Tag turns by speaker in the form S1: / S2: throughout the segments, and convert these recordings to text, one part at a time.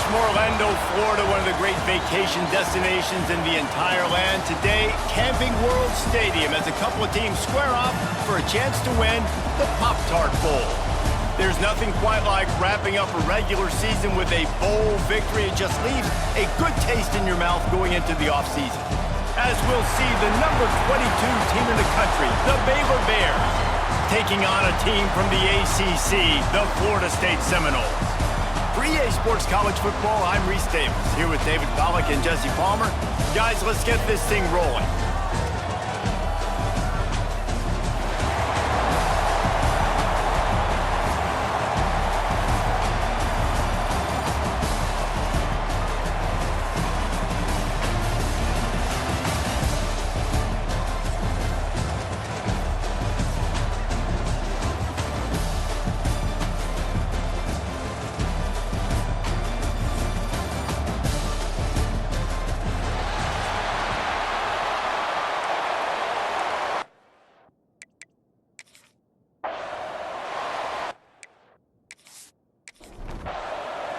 S1: from Orlando, Florida, one of the great vacation destinations in the entire land. Today, Camping World Stadium as a couple of teams square off for a chance to win the Pop-Tart Bowl. There's nothing quite like wrapping up a regular season with a bowl victory. It just leaves a good taste in your mouth going into the offseason. As we'll see, the number 22 team in the country, the Baylor Bears, taking on a team from the ACC, the Florida State Seminoles. For EA Sports College Football, I'm Reese Davis, here with David Pollack and Jesse Palmer. Guys, let's get this thing rolling.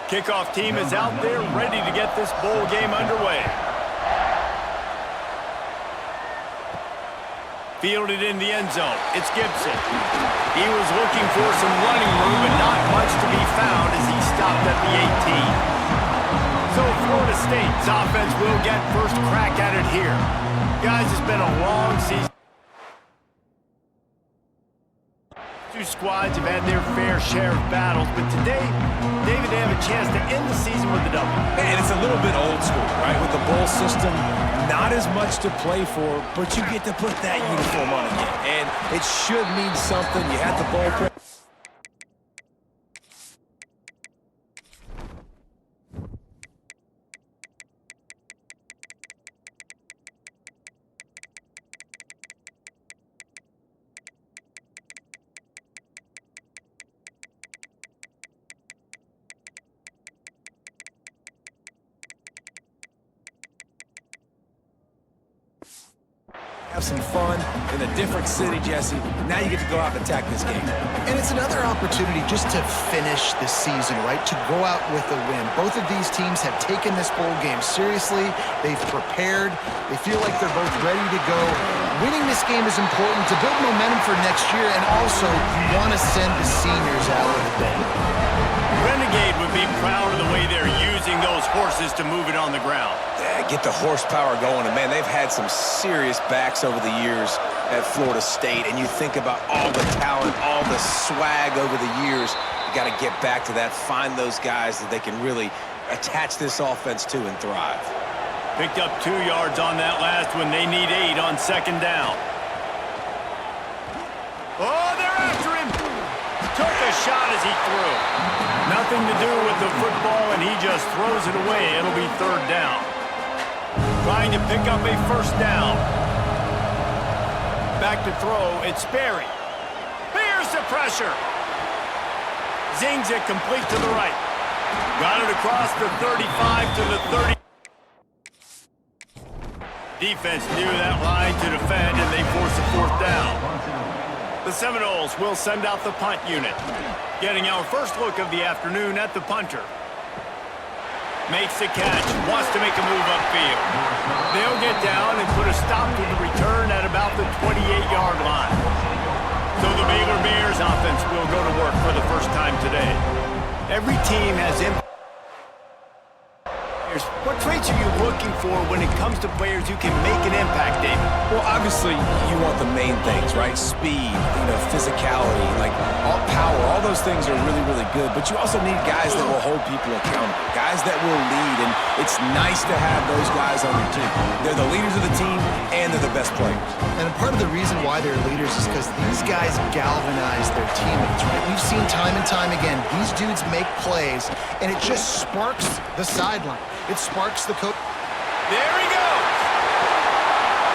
S1: Kickoff team is out there ready to get this bowl game underway. Fielded in the end zone. It's Gibson. He was looking for some running room, but not much to be found as he stopped at the 18. So Florida State's offense will get first crack at it here. Guys, it's been a long season. Two squads have had their fair share of battles, but today, David, they have a chance to end the season with a W.
S2: And it's a little bit old school, right? With the bowl system, not as much to play for, but you get to put that uniform on again. And it should mean something. You had the bowl prep. Have some fun in a different city, Jesse. Now you get to go out and attack this game.
S3: And it's another opportunity just to finish the season, right? To go out with a win. Both of these teams have taken this bowl game seriously. They've prepared. They feel like they're both ready to go. Winning this game is important to build momentum for next year, and also you want to send the seniors out with a bang.
S1: Renegade would be proud of the way they're using those horses to move it on the ground.
S2: Yeah, get the horsepower going. And, man, they've had some serious backs over the years at Florida State. And you think about all the talent, all the swag over the years. You got to get back to that, find those guys that they can really attach this offense to and thrive.
S1: Picked up 2 yards on that last one. They need 8 on second down. Oh, they're after him. Took a shot as he threw. Nothing to do with the football, and he just throws it away. It'll be third down. Trying to pick up a first down. Back to throw. It's Sperry. Here's the pressure. Zings it complete to the right. Got it across the 35 to the 30. Defense knew that line to defend, and they force a fourth down. The Seminoles will send out the punt unit. Getting our first look of the afternoon at the punter. Makes the catch, wants to make a move upfield. They'll get down and put a stop to the return at about the 28-yard line. So the Baylor Bears offense will go to work for the first time today. Every team has What traits are you looking for when it comes to players who can make an impact, David?
S2: Well, obviously, you want the main things, right? Speed, physicality, like all power, all those things are really, really good. But you also need guys that will hold people accountable, guys that will lead. And it's nice to have those guys on your team. They're the leaders of the team, and they're the best players.
S3: And part of the reason why they're leaders is because these guys galvanize their teammates, right? We've seen time and time again, these dudes make plays, and it just sparks the sideline. It sparks the coach.
S1: There he goes.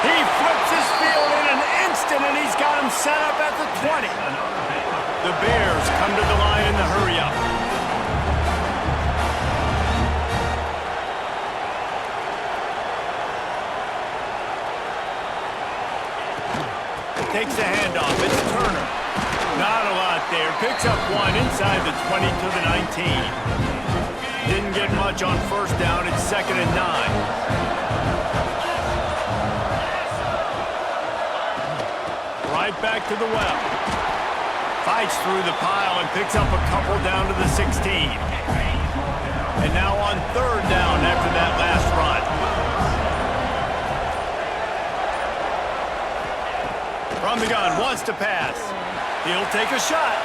S1: He flips his field in an instant, and he's got him set up at the 20. The Bears come to the line in the hurry-up. Takes the handoff. It's Turner. Not a lot there. Picks up one inside the 20 to the 19. Didn't get much on first down. It's 2nd and 9. Right back to the well. Fights through the pile and picks up a couple down to the 16. And now on 3rd down after that last run. From the gun, wants to pass. He'll take a shot.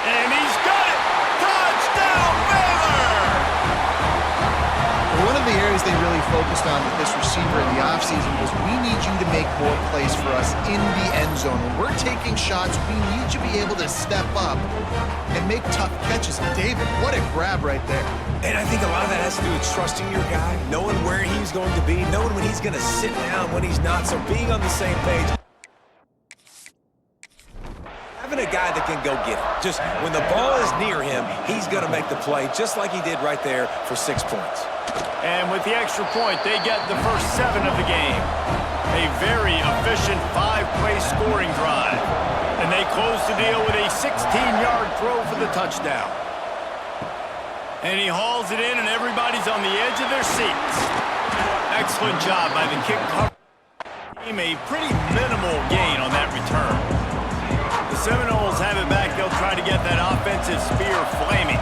S1: And he's got it! Touchdown, Baylor!
S3: One of the areas they really focused on with this receiver in the offseason was we need you to make more plays for us in the end zone. When we're taking shots, we need you to be able to step up and make tough catches. David, what a grab right there.
S2: And I think a lot of that has to do with trusting your guy, knowing where he's going to be, knowing when he's going to sit down, when he's not, so being on the same page. Having a guy that can go get it. Just when the ball is near him, he's going to make the play, just like he did right there for 6 points.
S1: And with the extra point, they get the first 7 of the game. A very efficient 5-play scoring drive. And they close the deal with a 16-yard throw for the touchdown. And he hauls it in, and everybody's on the edge of their seats. Excellent job by the kick cover team. A pretty minimal gain on that return. The Seminoles have it back. They'll try to get that offensive spear flaming.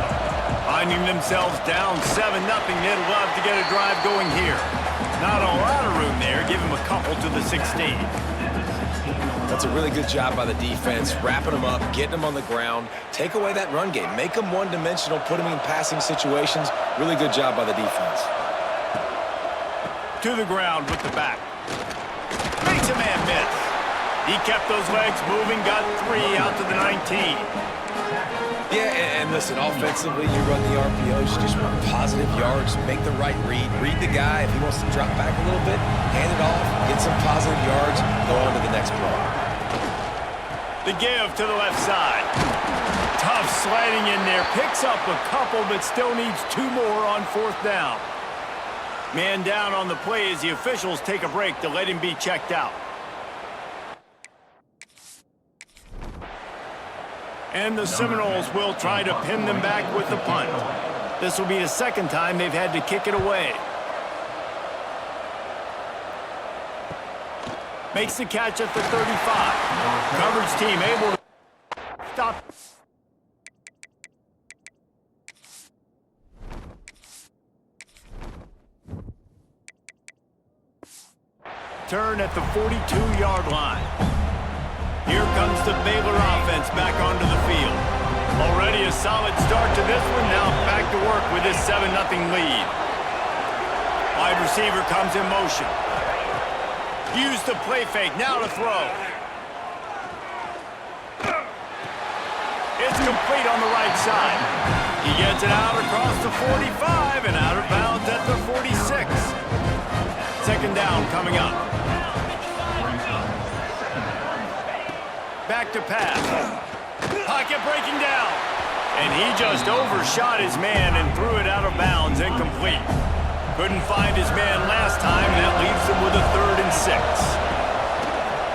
S1: Finding themselves down 7-0. They'd love to get a drive going here. Not a lot of room there. Give them a couple to the 16.
S2: That's a really good job by the defense, wrapping them up, getting them on the ground, take away that run game, make them one-dimensional, put them in passing situations. Really good job by the defense.
S1: To the ground with the back. Makes a man miss. He kept those legs moving, got 3 out to the 19.
S2: Yeah, and listen, offensively, you run the RPOs, you just want positive yards, make the right read the guy. If he wants to drop back a little bit, hand it off, get some positive yards, go on to the next play.
S1: The give to the left side. Tough sliding in there, picks up a couple, but still needs 2 more on 4th down. Man down on the play as the officials take a break to let him be checked out. And the Seminoles will try to pin them back with the punt. This will be the 2nd time they've had to kick it away. Makes the catch at the 35. Coverage team able to stop. Turn at the 42-yard line. Here comes the Baylor offense back onto the field. Already a solid start to this one. Now back to work with this 7-0 lead. Wide receiver comes in motion. Use the play fake. Now to throw. It's complete on the right side. He gets it out across the 45 and out of bounds at the 46. 2nd down coming up. Back to pass. Pocket breaking down. And he just overshot his man and threw it out of bounds, incomplete. Couldn't find his man last time, and that leaves him with a 3rd and 6.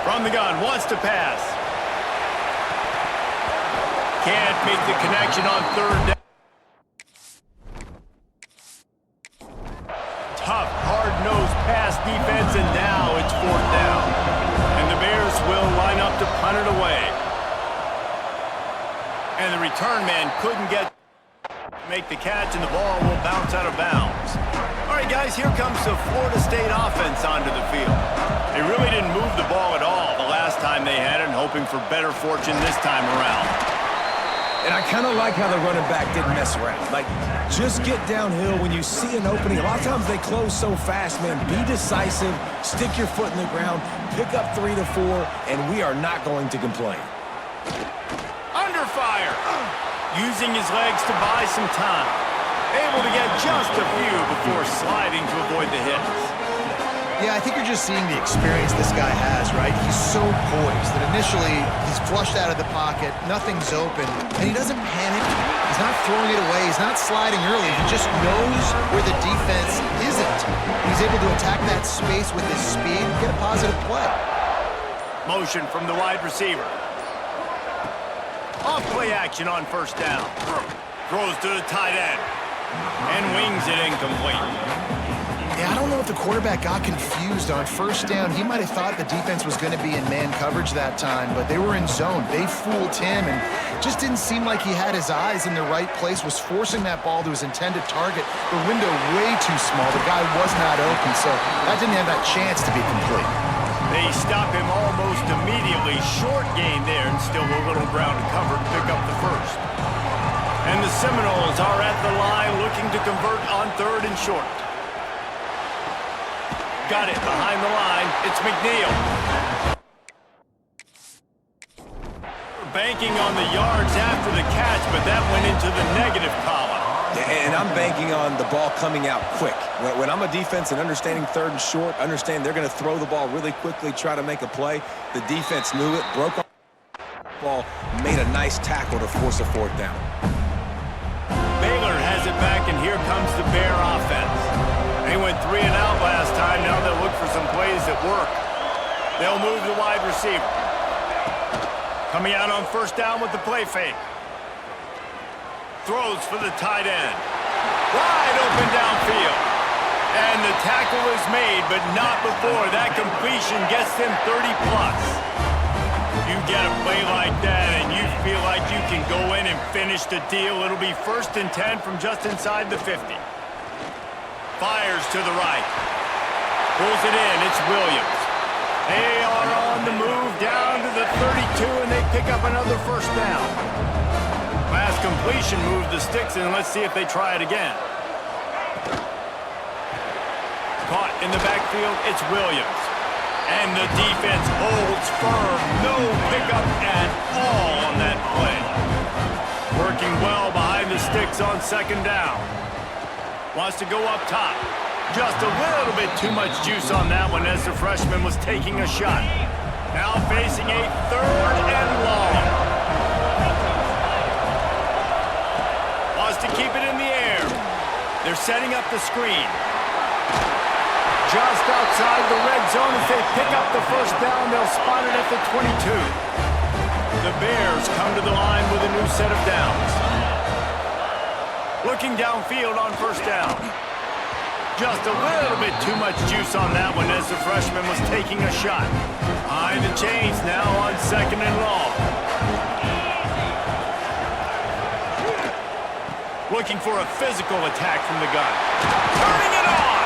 S1: From the gun, wants to pass. Can't make the connection on 3rd down. Tough, hard-nosed pass defense, and now it's 4th down. And the Bears will line up to punt it away. And the return man couldn't make the catch, and the ball will bounce out of bounds. All right, guys, here comes the Florida State offense onto the field. They really didn't move the ball at all the last time they had it, and hoping for better fortune this time around.
S2: And I kind of like how the running back didn't mess around. Like, just get downhill when you see an opening. A lot of times they close so fast, man. Be decisive, stick your foot in the ground, pick up 3 to 4, and we are not going to complain.
S1: Under fire. Using his legs to buy some time. Able to get just a few before sliding to avoid the hits.
S3: Yeah, I think you're just seeing the experience this guy has, right? He's so poised that initially he's flushed out of the pocket, nothing's open, and he doesn't panic. He's not throwing it away. He's not sliding early. He just knows where the defense isn't. He's able to attack that space with his speed and get a positive play.
S1: Motion from the wide receiver. Off play action on 1st down. Throws to the tight end. And wings it incomplete.
S3: Yeah, I don't know if the quarterback got confused on first down. He might have thought the defense was going to be in man coverage that time, but they were in zone. They fooled him and just didn't seem like he had his eyes in the right place, was forcing that ball to his intended target. The window way too small. The guy was not open, so that didn't have that chance to be complete.
S1: They stop him almost immediately. Short gain there, and still a little ground to cover to pick up the first. And the Seminoles are at the line looking to convert on 3rd and short. Got it behind the line. It's McNeil. Banking on the yards after the catch, but that went into the negative column.
S2: And I'm banking on the ball coming out quick. When I'm a defense and understanding 3rd and short, understand they're going to throw the ball really quickly, try to make a play. The defense knew it, broke on the ball, made a nice tackle to force a 4th down.
S1: Baylor has it back, and here comes the Bear offense. They went 3 and out last time. Now they'll look for some plays that work. They'll move the wide receiver. Coming out on 1st down with the play fake. Throws for the tight end. Wide open downfield. And the tackle is made, but not before that completion gets them 30-plus. You get a play like that, and you feel like you can go in and finish the deal. It'll be 1st and 10 from just inside the 50. Fires to the right. Pulls it in. It's Williams. They are on the move down to the 32, and they pick up another 1st down. Last completion moved the sticks, and let's see if they try it again. Caught in the backfield. It's Williams. And the defense holds firm. No pickup at all on that play. Working well behind the sticks on 2nd down. Wants to go up top. Just a little bit too much juice on that one as the freshman was taking a shot. Now facing a 3rd and long. Wants to keep it in the air. They're setting up the screen. Just outside the red zone. If they pick up the 1st down, they'll spot it at the 22. The Bears come to the line with a new set of downs. Looking downfield on 1st down. Just a little bit too much juice on that one as the freshman was taking a shot. Behind the chains now on 2nd and long. Looking for a physical attack from the gun. Turning it on!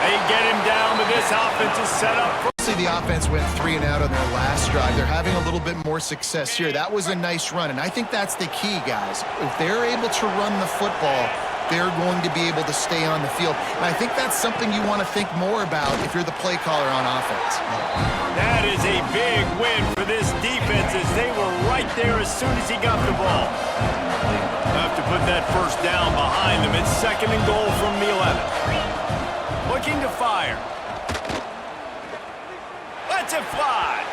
S1: They get him down, but this offense is set up for...
S3: The offense went 3 and out on their last drive. They're having a little bit more success here. That was a nice run, and I think that's the key, guys. If they're able to run the football, they're going to be able to stay on the field. And I think that's something you want to think more about if you're the play caller on offense.
S1: That is a big win for this defense as they were right there as soon as he got the ball. Have to put that 1st down behind them. It's 2nd and goal from the 11. Looking to fire. Lets it fly.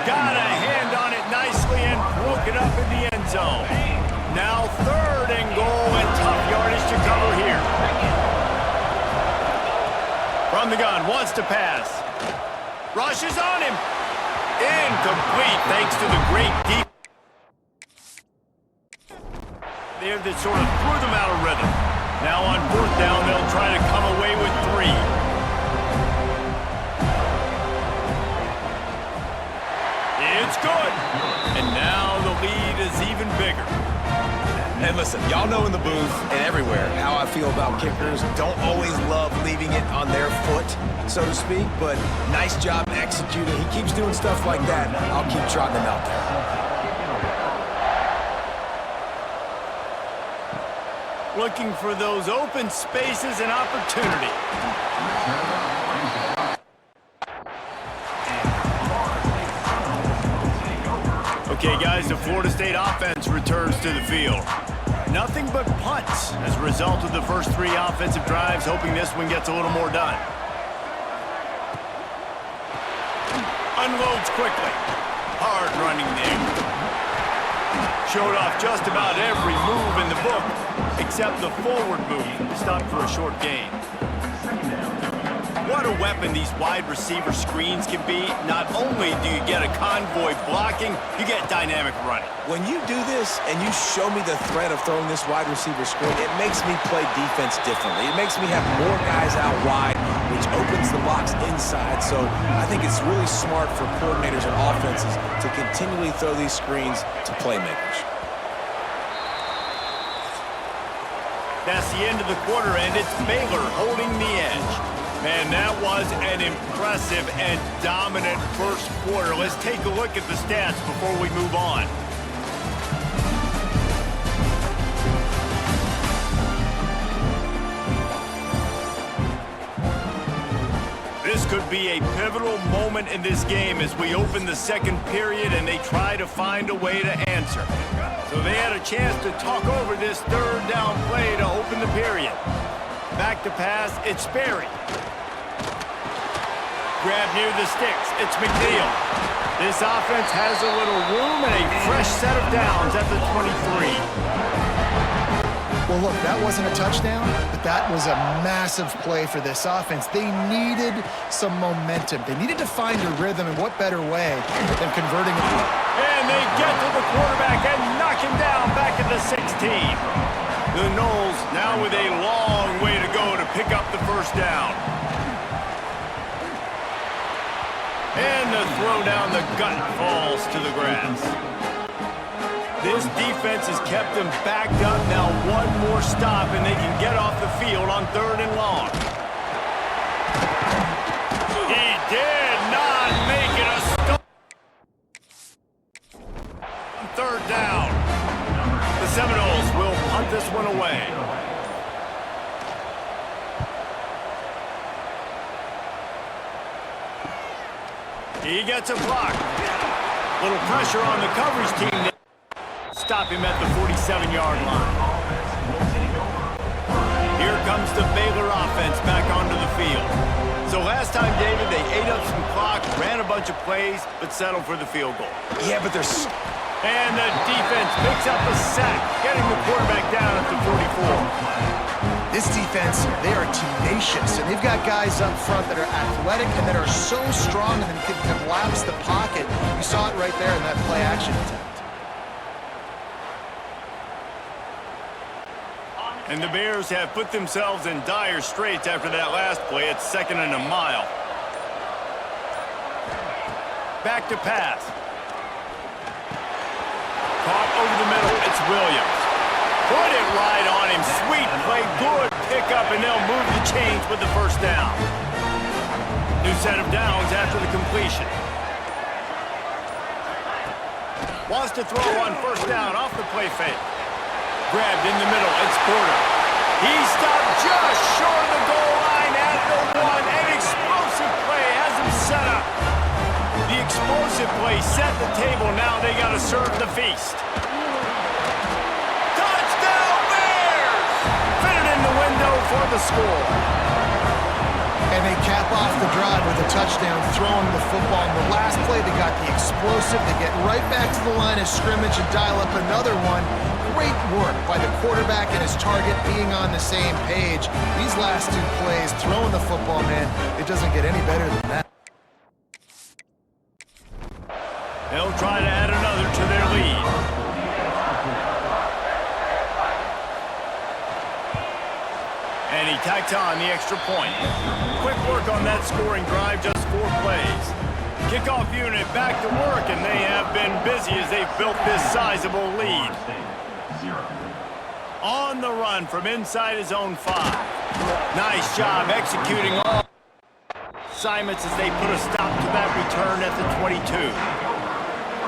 S1: Got a hand on it nicely and broke it up in the end zone. Now 3rd and goal, and tough yardage to cover here. From the gun, wants to pass. Rushes on him. Incomplete thanks to the great deep there that sort of threw them out of rhythm. Now on 4th down, they'll try to come away with 3. It's good. And now the lead is even bigger.
S2: And listen, y'all know in the booth and everywhere how I feel about kickers. Don't always love leaving it on their foot, so to speak, but nice job executing. He keeps doing stuff like that. I'll keep trotting him out there.
S1: Looking for those open spaces and opportunity. Okay, guys, the Florida State offense returns to the field. Nothing but punts as a result of the first 3 offensive drives, hoping this one gets a little more done. Unloads quickly. Hard running there. Showed off just about every move in the book, except the forward move. Stopped for a short gain. What a weapon these wide receiver screens can be. Not only do you get a convoy blocking, you get dynamic running.
S2: When you do this and you show me the threat of throwing this wide receiver screen, it makes me play defense differently. It makes me have more guys out wide, which opens the box inside. So I think it's really smart for coordinators and offenses to continually throw these screens to playmakers.
S1: That's the end of the quarter, and it's Baylor holding the edge. Man, that was an impressive and dominant first quarter. Let's take a look at the stats before we move on. This could be a pivotal moment in this game as we open the second period and they try to find a way to answer. So they had a chance to talk over this third down play to open the period. Back to pass, it's Sperry. Grab near the sticks, it's McNeil. This offense has a little room and a fresh set of downs at the 23.
S3: Well, look, that wasn't a touchdown, but that was a massive play for this offense. They needed some momentum. They needed to find a rhythm, and what better way than converting it.
S1: And they get to the quarterback and knock him down back at the 16. The Noles now with a long way to go to pick up the first down. And the throw down the gut falls to the grass. This defense has kept them backed up. Now one more stop and they can get off the field on 3rd and long. He did not make it a stop. 3rd down. The Seminoles will punt this one away. He gets a block. Little pressure on the coverage team. Stop him at the 47-yard line. Here comes the Baylor offense back onto the field. So last time, David, they ate up some clock, ran a bunch of plays, but settled for the field goal.
S2: Yeah, but there's...
S1: And the defense picks up a sack, getting the quarterback down at the 44.
S3: This defense, they are tenacious, and they've got guys up front that are athletic and that are so strong and can collapse the pocket. You saw it right there in that play-action attempt.
S1: And the Bears have put themselves in dire straits after that last play. It's 2nd and a mile. Back to pass. Caught over the middle. It's Williams. Put it right on him. Sweet play. Good pickup, and they'll move the chains with the first down. New set of downs after the completion. Wants to throw on 1st down off the play fake. Grabbed in the middle, it's Porter. He stopped just short of the goal line at the 1. An explosive play has him set up. The explosive play set the table. Now they got to serve the feast. Touchdown Bears! Fitted in the window for the score.
S3: And they cap off the drive with a touchdown, throwing the football. In the last play, they got the explosive. They get right back to the line of scrimmage and dial up another one. Great work by the quarterback and his target being on the same page. These last 2 plays, throwing the football, man, it doesn't get any better than that.
S1: They'll try to add another to their lead. And he tacks on the extra point. Quick work on that scoring drive, just 4 plays. Kickoff unit back to work, and they have been busy as they've built this sizable lead. On the run from inside his own 5. Nice job executing all assignments as they put a stop to that return at the 22.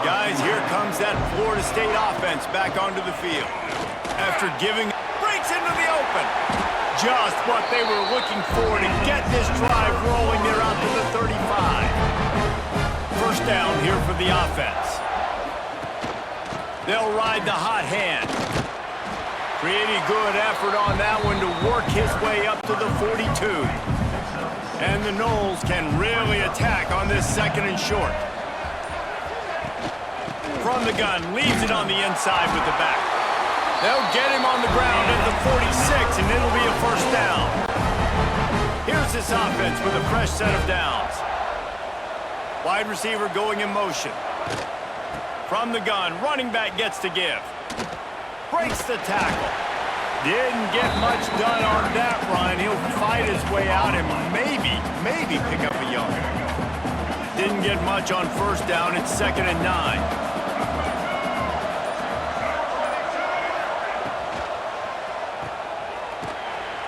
S1: Guys, here comes that Florida State offense back onto the field. After giving, breaks into the open. Just what they were looking for to get this drive rolling. They're out to the 35. First down here for the offense. They'll ride the hot hand. Pretty good effort on that one to work his way up to the 42. And the Noles can really attack on this 2nd and short. From the gun, leaves it on the inside with the back. They'll get him on the ground at the 46, and it'll be a first down. Here's the this offense with a fresh set of downs. Wide receiver going in motion. From the gun, running back gets to give. Breaks the tackle. Didn't get much done on that run. He'll fight his way out and maybe pick up a yard. Didn't get much on first down. It's 2nd and 9.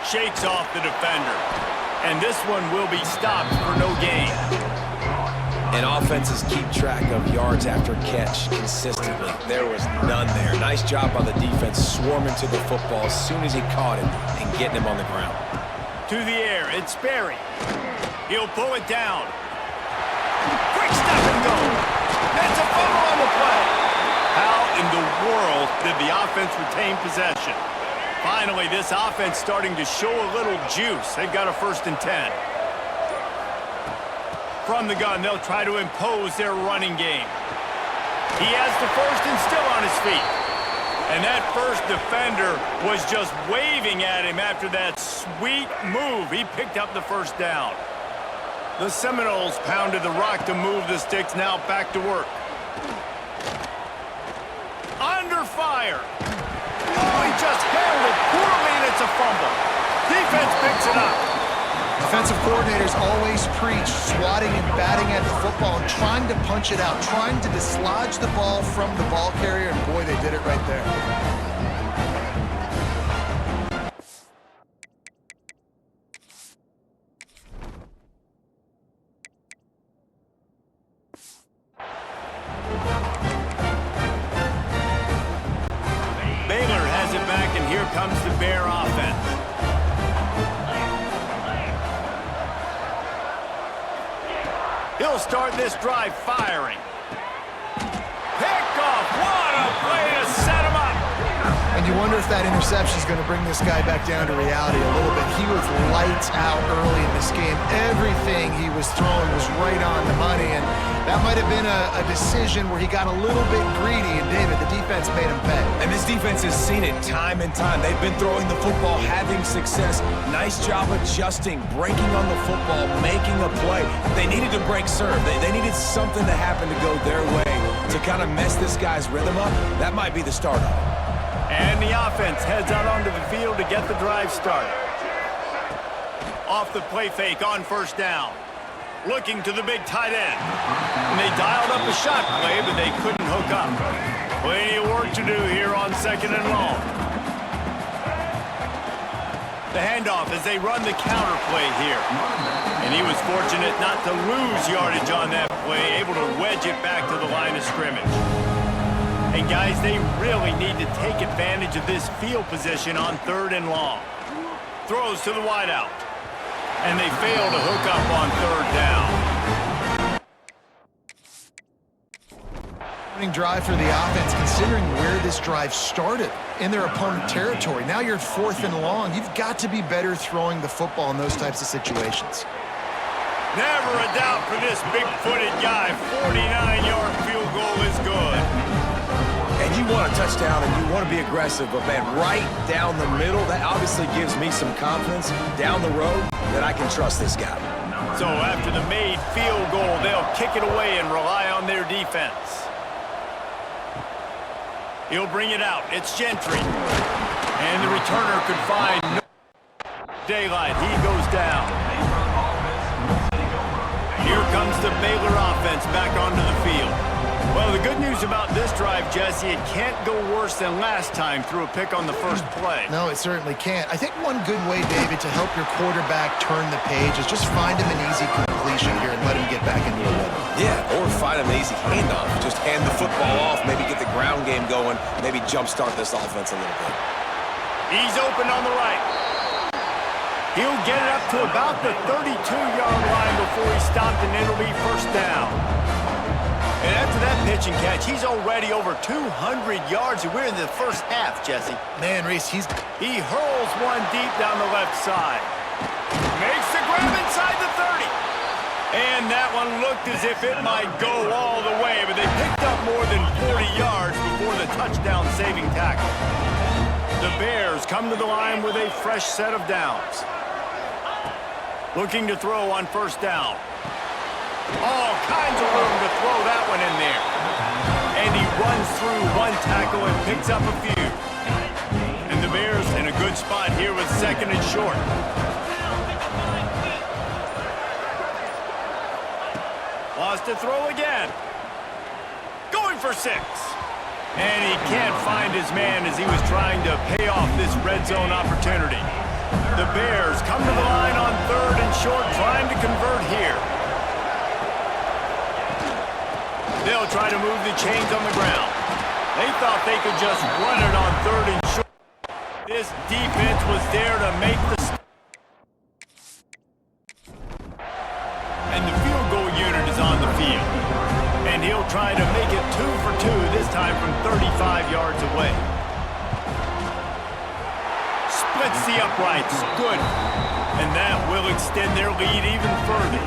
S1: Shakes off the defender. And this one will be stopped for no gain.
S2: And offenses keep track of yards after catch consistently. There was none there. Nice job by the defense swarming to the football as soon as he caught it and getting him on the ground.
S1: To the air, it's Sperry. He'll pull it down. Quick stop and go. It's a fumble on the play. How in the world did the offense retain possession? Finally, this offense starting to show a little juice. They've got a 1st and 10. From the gun, they'll try to impose their running game. He has the first and still on his feet. And that first defender was just waving at him after that sweet move. He picked up the 1st down. The Seminoles pounded the rock to move the sticks, now back to work. Under fire. Oh, he just handled it poorly, and it's a fumble. Defense picks it up.
S3: Defensive coordinators always preach swatting and batting at the football and trying to punch it out, trying to dislodge the ball from the ball carrier, and boy, they did it right there.
S1: Baylor has it back, and here comes the Bear offense. He'll start this drive firing. Picked off. What a play to set him up.
S3: And you wonder if that interception is going to bring this guy back down to reality a little bit. He was lights out early in this game. Everything he was throwing was right on the money, and that might have been a decision where he got a little bit greedy, and David, the defense made him pay.
S2: And this defense has seen it time and time. They've been throwing the football, having success. Nice job adjusting, breaking on the football, making a play. They needed to break serve. They needed something to happen to go their way to kind of mess this guy's rhythm up. That might be the start of it.
S1: And the offense heads out onto the field to get the drive started. Off the play fake on 1st down. Looking to the big tight end. And they dialed up a shot play, but they couldn't hook up. Plenty of work to do here on 2nd and long. The handoff as they run the counter play here. And he was fortunate not to lose yardage on that play, able to wedge it back to the line of scrimmage. And guys, they really need to take advantage of this field position on 3rd and long. Throws to the wideout. And they fail to hook up on 3rd down.
S3: Running drive for the offense, considering where this drive started in their opponent territory. Now you're at 4th and long. You've got to be better throwing the football in those types of situations.
S1: Never a doubt for this big-footed guy. 49-yard field goal is good.
S2: And you want a touchdown and you want to be aggressive, but man, right down the middle, that obviously gives me some confidence down the road that I can trust this guy.
S1: So after the made field goal, they'll kick it away and rely on their defense. He'll bring it out. It's Gentry. And the returner could find no daylight. He goes down. Here comes the Baylor offense back onto the field. Well, the good news about this drive, Jesse, it can't go worse than last time through a pick on the first play.
S3: No, it certainly can't. I think one good way, David, to help your quarterback turn the page is just find him an easy completion here and let him get back into a rhythm.
S2: Yeah, or find him an easy handoff. Just hand the football off, maybe get the ground game going, maybe jumpstart this offense a little bit.
S1: He's open on the right. He'll get it up to about the 32-yard line before he stopped, and it'll be 1st down. And after that pitch and catch, he's already over 200 yards, and we're in the first half, Jesse.
S3: Man, Reese, he
S1: hurls one deep down the left side. Makes the grab inside the 30. And that one looked as if it might go all the way, but they picked up more than 40 yards before the touchdown-saving tackle. The Bears come to the line with a fresh set of downs. Looking to throw on first down. All kinds of room to throw that one in there. And he runs through one tackle and picks up a few. And the Bears in a good spot here with second and short. Lost to throw again. Going for 6. And he can't find his man as he was trying to pay off this red zone opportunity. The Bears come to the line on third and short, trying to convert here. They'll try to move the chains on the ground. They thought they could just run it on third and short. This defense was there to make the and the field goal unit is on the field. And he'll try to make it 2 for 2, this time from 35 yards away. Splits the uprights. Good. And that will extend their lead even further.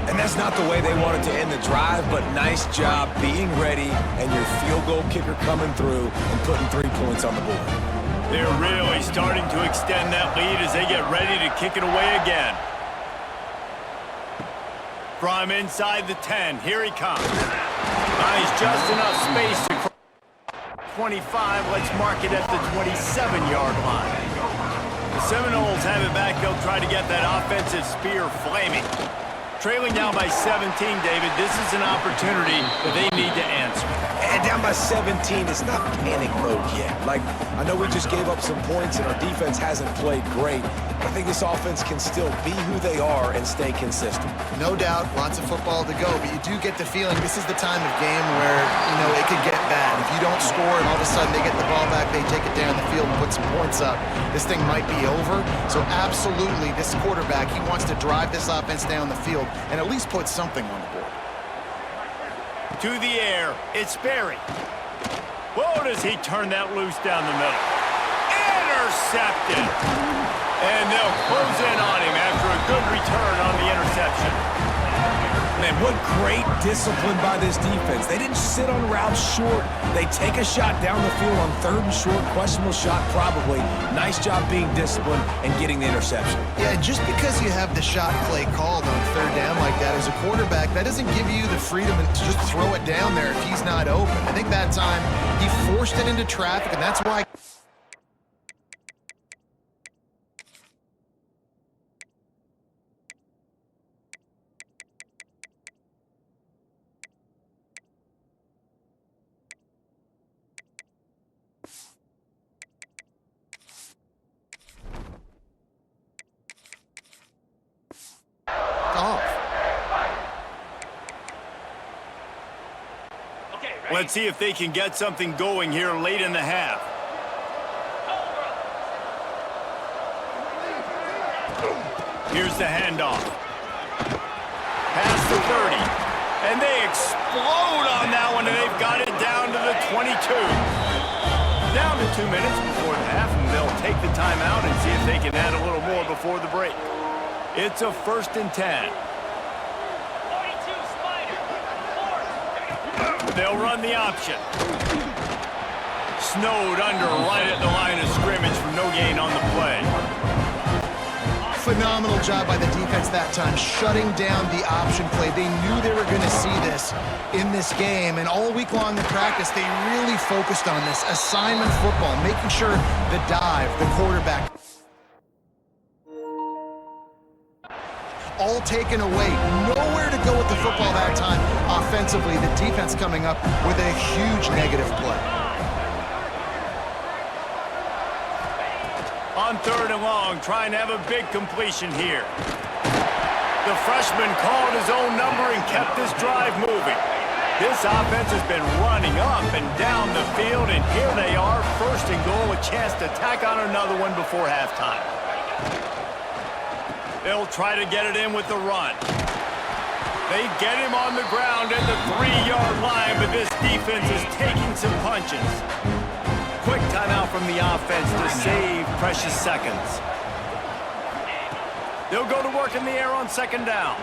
S2: And that's not the way they wanted to end the drive, but nice job being ready and your field goal kicker coming through and putting 3 points on the board.
S1: They're really starting to extend that lead as they get ready to kick it away again. From inside the 10, here he comes. Nice, just enough space to cross 25. Let's mark it at the 27-yard line. The Seminoles have it back. They'll try to get that offensive spear flaming. Trailing down by 17, David, this is an opportunity that they need to answer.
S2: And down by 17, it's not panic mode yet. Like, I know we just gave up some points and our defense hasn't played great. I think this offense can still be who they are and stay consistent.
S3: No doubt, lots of football to go, but you do get the feeling this is the time of game where, it could get bad. If you don't score and all of a sudden they get the ball back, they take it down the field and put some points up, this thing might be over. So absolutely, this quarterback, he wants to drive this offense down the field and at least put something on the board.
S1: To the air, it's Berry. Whoa, does he turn that loose down the middle. Intercepted. And they'll close in on him after a good return on the interception.
S2: Man, what great discipline by this defense. They didn't sit on routes short. They take a shot down the field on third and short. Questionable shot, probably. Nice job being disciplined and getting the interception.
S3: Yeah, just because you have the shot play called on third down like that as a quarterback, that doesn't give you the freedom to just throw it down there if he's not open. I think that time he forced it into traffic, and that's why...
S1: Let's see if they can get something going here late in the half. Here's the handoff. Past the 30. And they explode on that one, and they've got it down to the 22. Down to 2 minutes before the half, and they'll take the timeout and see if they can add a little more before the break. It's a 1st and 10. They'll run the option. Snowed under right at the line of scrimmage for no gain on the play.
S3: Phenomenal job by the defense that time, shutting down the option play. They knew they were going to see this in this game, and all week long in practice, they really focused on this assignment football, making sure the dive, the quarterback, all taken away. Nowhere to go with the football that time. Offensively, the defense coming up with a huge negative play.
S1: On 3rd and long, trying to have a big completion here. The freshman called his own number and kept this drive moving. This offense has been running up and down the field, and here they are, 1st and goal, a chance to tack on another one before halftime. They'll try to get it in with the run. They get him on the ground at the 3-yard line, but this defense is taking some punches. Quick timeout from the offense to save precious seconds. They'll go to work in the air on 2nd down.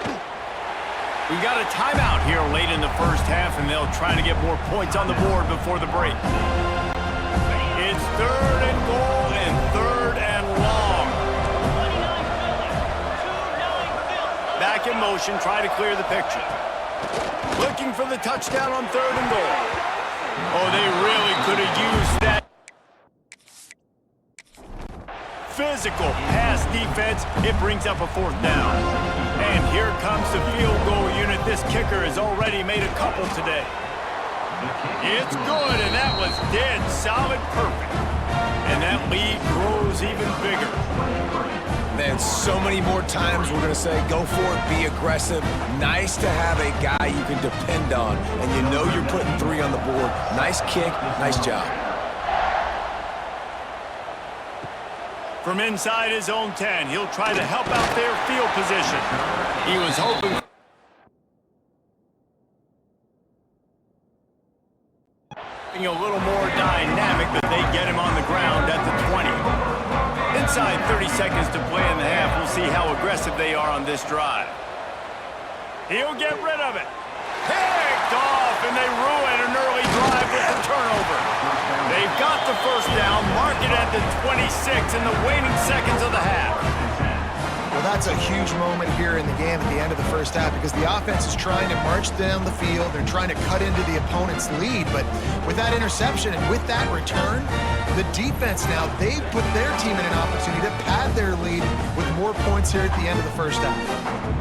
S1: We've got a timeout here late in the first half, and they'll try to get more points on the board before the break. It's 3rd and goal and 3rd and long. back in motion, try to clear the picture. Looking for the touchdown on 3rd and goal. Oh, they really could have used that physical pass defense. It brings up a 4th down. And here comes the field goal unit. This kicker has already made a couple today. It's good, and that was dead solid perfect. And that lead grows even bigger.
S2: Man, so many more times we're going to say, go for it, be aggressive. Nice to have a guy you can depend on, and you know you're putting 3 on the board. Nice kick, nice job.
S1: From inside his own 10, he'll try to help out their field position. He was hoping a little more dynamic, but they get him on the ground at the 20. Inside 30 seconds to play in the half. We'll see how aggressive they are on this drive. He'll get rid of it. Picked off, and they ruin an early drive with the turnover. They've got the 1st down, mark it at the 26 in the waning seconds of the half.
S3: Well, that's a huge moment here in the game at the end of the 1st half because the offense is trying to march down the field. They're trying to cut into the opponent's lead, but with that interception and with that return, the defense now, they've put their team in an opportunity to pad their lead with more points here at the end of the 1st half.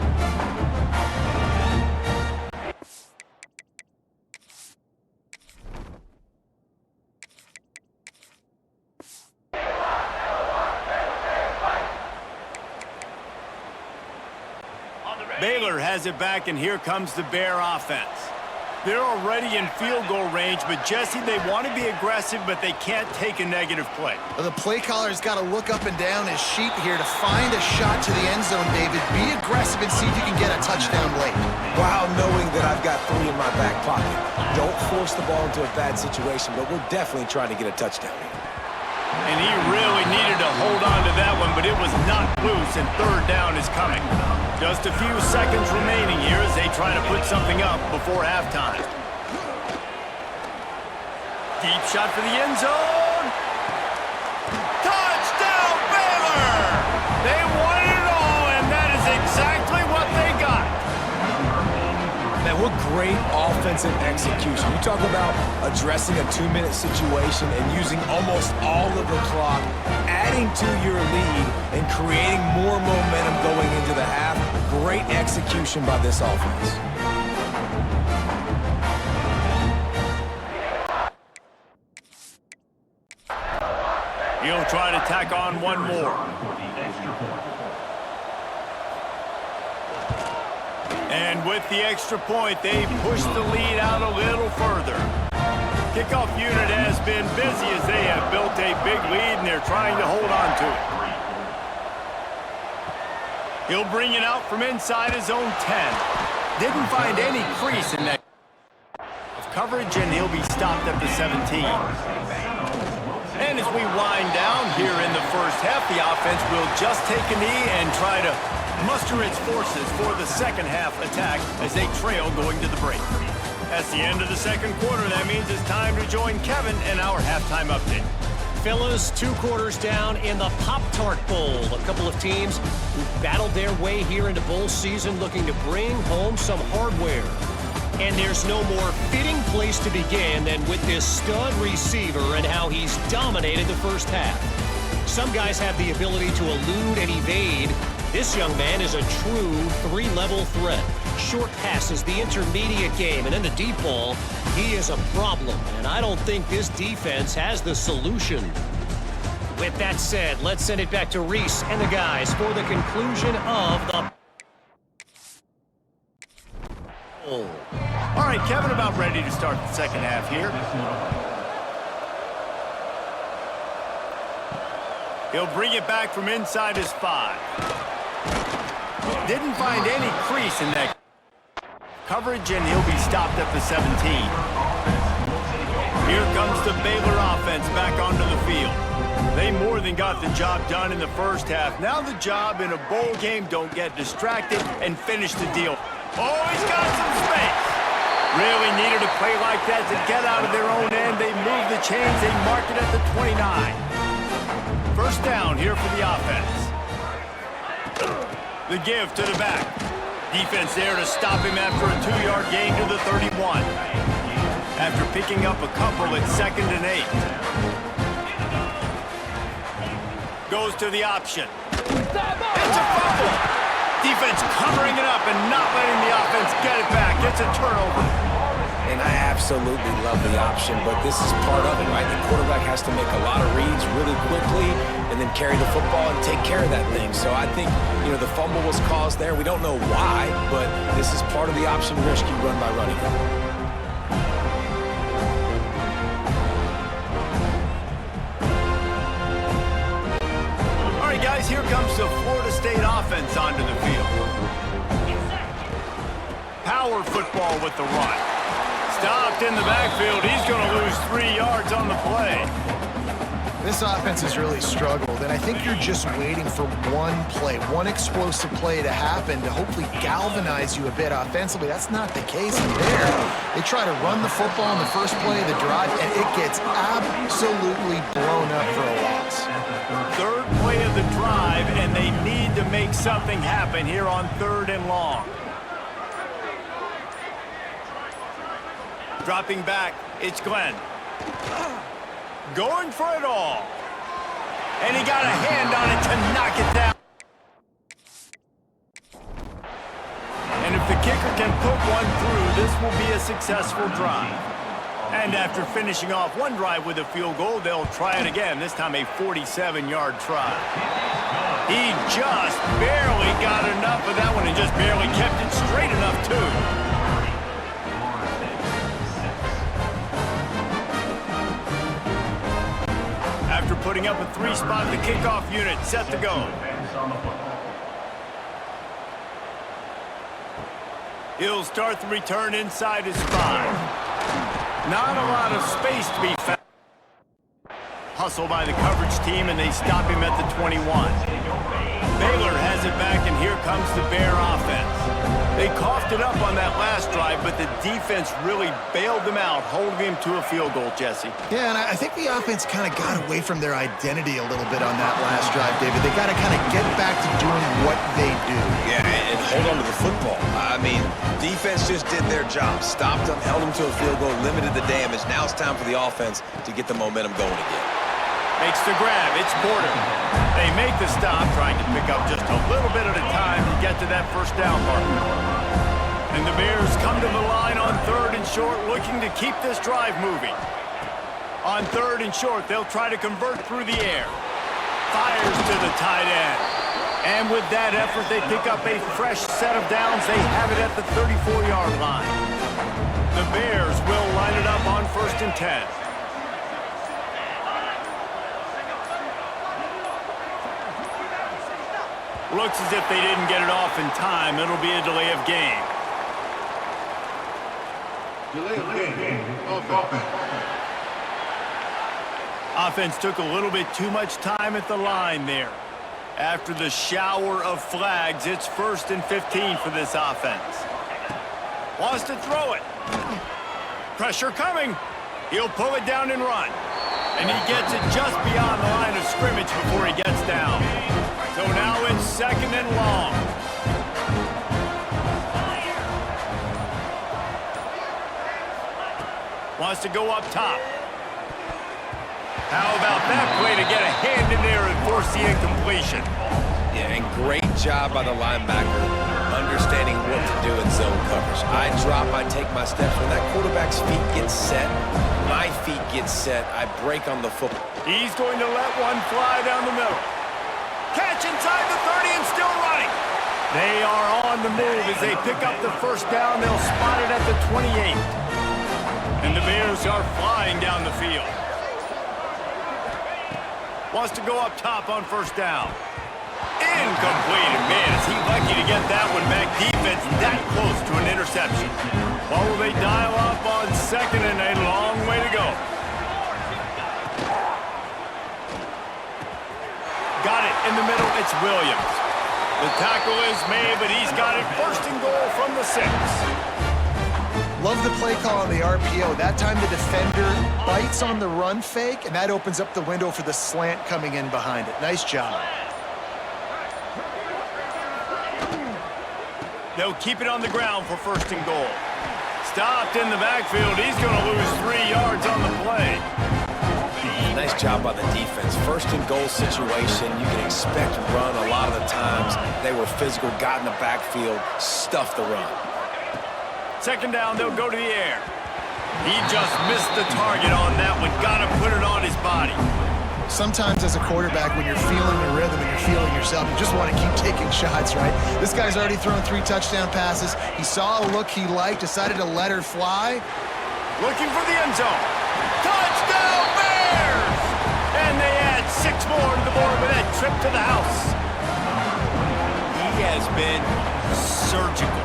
S1: Baylor has it back, and here comes the Bear offense. They're already in field goal range, but Jesse, they want to be aggressive, but they can't take a negative play.
S3: Well, the play caller's got to look up and down his sheet here to find a shot to the end zone, David. Be aggressive and see if you can get a touchdown late.
S2: While knowing that I've got 3 in my back pocket. Don't force the ball into a bad situation, but we're definitely trying to get a touchdown here.
S1: And he really needed to hold on to that one, but it was not loose, and 3rd down is coming. Just a few seconds remaining here as they try to put something up before halftime. Deep shot for the end zone. Touchdown, Baylor! They won it all, and that is exactly what they got.
S2: Man, what great offensive execution. You talk about addressing a 2-minute situation and using almost all of the clock, adding to your lead, and creating more momentum going into the half. Great execution by this offense.
S1: He'll try to tack on one more. And with the extra point, they push the lead out a little further. Kickoff unit has been busy as they have built a big lead, and they're trying to hold on to it. He'll bring it out from inside his own 10. Didn't find any crease in that coverage, and he'll be stopped at the 17. And as we wind down here in the 1st half, the offense will just take a knee and try to muster its forces for the 2nd half attack as they trail going to the break. That's the end of the 2nd quarter. That means it's time to join Kevin in our halftime update.
S4: Fellas, 2 quarters down in the Pop-Tart Bowl. A couple of teams who've battled their way here into bowl season looking to bring home some hardware. And there's no more fitting place to begin than with this stud receiver and how he's dominated the 1st half. Some guys have the ability to elude and evade. This young man is a true 3-level threat. Short passes, the intermediate game, and then the deep ball. He is a problem, and I don't think this defense has the solution. With that said, let's send it back to Reese and the guys for the conclusion of the bowl.
S1: All right, Kevin, about ready to start the 2nd half here. He'll bring it back from inside his 5. Didn't find any crease in that coverage, and he'll be stopped at the 17. Here comes the Baylor offense back onto the field. They more than got the job done in the 1st half. Now the job in a bowl game, don't get distracted and finish the deal. Oh, he's got some space. Really needed a play like that to get out of their own end. They move the chains. They mark it at the 29. 1st down here for the offense. The give to the back. Defense there to stop him after a 2-yard gain to the 31. After picking up a couple at 2nd and 8. Goes to the option. It's a fumble. Defense covering it up and not letting the offense get it back. It's a turnover.
S2: And I absolutely love the option, but this is part of it, right? The quarterback has to make a lot of reads really quickly and then carry the football and take care of that thing. So I think, the fumble was caused there. We don't know why, but this is part of the option risk you run by running it.
S1: All right, guys, here comes the Florida State offense onto the field. Power football with the run. Stopped in the backfield. He's going to lose 3 yards on the play.
S3: This offense has really struggled, and I think you're just waiting for one play, one explosive play to happen to hopefully galvanize you a bit offensively. That's not the case there. They try to run the football in the first play of the drive, and it gets absolutely blown up for a loss.
S1: 3rd play of the drive, and they need to make something happen here on 3rd and long. Dropping back, it's Glenn. Going for it all. And he got a hand on it to knock it down. And if the kicker can put one through, this will be a successful drive. And after finishing off one drive with a field goal, they'll try it again, this time a 47-yard try. He just barely got enough of that one and just barely kept it straight enough, too. After putting up a 3-spot, the kickoff unit set to go. He'll start the return inside his 5. Not a lot of space to be found. Hustle by the coverage team, and they stop him at the 21. Baylor has it back, and here comes the Bear offense. They coughed it up on that last drive, but the defense really bailed them out, holding him to a field goal, Jesse.
S3: Yeah, and I think the offense kind of got away from their identity a little bit on that last drive, David. They got to kind of get back to doing what they do.
S2: Yeah, and hold on to the football. I mean, defense just did their job. Stopped them, held them to a field goal, limited the damage. Now it's time for the offense to get the momentum going again.
S1: Makes the grab. It's Porter. They make the stop, trying to pick up just a little bit at a time to get to that first down marker. And the Bears come to the line on 3rd and short, looking to keep this drive moving. On 3rd and short, they'll try to convert through the air. Fires to the tight end. And with that effort, they pick up a fresh set of downs. They have it at the 34-yard line. The Bears will line it up on 1st and 10. Looks as if they didn't get it off in time. It'll be a delay of game. Offense took a little bit too much time at the line there. After the shower of flags, it's 1st and 15 for this offense. Wants to throw it. Pressure coming. He'll pull it down and run. And he gets it just beyond the line of scrimmage before he gets down. So now it's 2nd and long. Wants to go up top. How about that play to get a hand in there and force the incompletion?
S2: Yeah, and great job by the linebacker, understanding what to do in zone coverage. I drop, I take my steps. When that quarterback's feet get set, my feet get set, I break on the football.
S1: He's going to let one fly down the middle. Catch inside the 30 and still running. They are on the move as they pick up the first down. They'll spot it at the 28. And the Bears are flying down the field. Wants to go up top on 1st down. Incomplete. And man, is he lucky to get that one back. Defense that close to an interception. What will they dial up on 2nd and a long way to go? Got it in the middle. It's Williams. The tackle is made, but he's got it 1st and goal from the 6.
S3: Love the play call on the RPO. That time the defender bites on the run fake, and that opens up the window for the slant coming in behind it. Nice job.
S1: They'll keep it on the ground for 1st and goal. Stopped in the backfield. He's going to lose 3 yards on the play.
S2: Nice job by the defense. 1st and goal situation. You can expect run a lot of the times. They were physical, got in the backfield, stuffed the run.
S1: 2nd down, they'll go to the air. He just missed the target on that one. Got to put it on his body.
S3: Sometimes as a quarterback, when you're feeling the rhythm and you're feeling yourself, you just want to keep taking shots, right? This guy's already thrown 3 touchdown passes. He saw a look he liked, decided to let her fly.
S1: Looking for the end zone. Touchdown, Bears! And they add 6 more to the board with that trip to the house. He has been surgical.